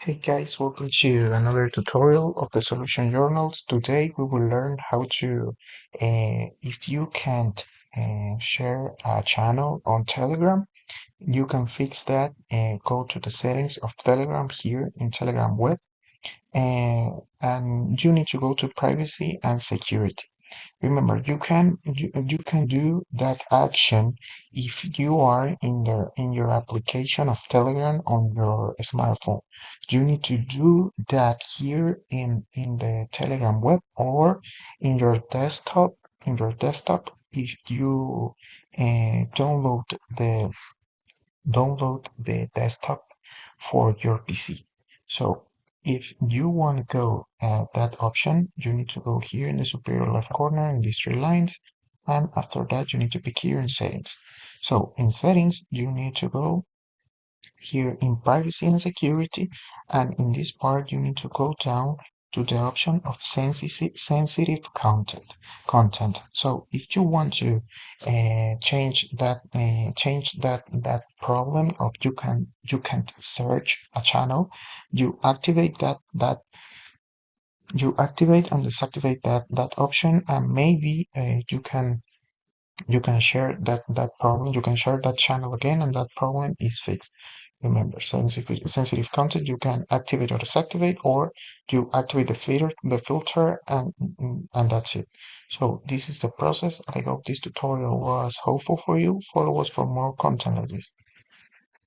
Hey guys, welcome to another tutorial of the Solution Journals. Today we will learn how to, if you can't share a channel on Telegram, you can fix that and go to the settings of Telegram here in Telegram web, and you need to go to privacy and security. Remember, you can do that action if you are in your application of Telegram on your smartphone. You need to do that here in the Telegram web or in your desktop. In your desktop, if you download the desktop for your PC. So if you want to go at that option, you need to go here in the superior left corner in these three lines. And after that, you need to pick here in settings. So in settings, you need to go here in privacy and security, and in this part you need to go down to the option of sensitive content. So if you want to change that problem of you can't search a channel, you activate you activate and deactivate that option, and maybe you can share that problem, you can share that channel again, and that problem is fixed. Remember, sensitive content you can activate or deactivate, or you activate the filter, and that's it. So this is the process. I hope this tutorial was helpful for you. Follow us for more content like this.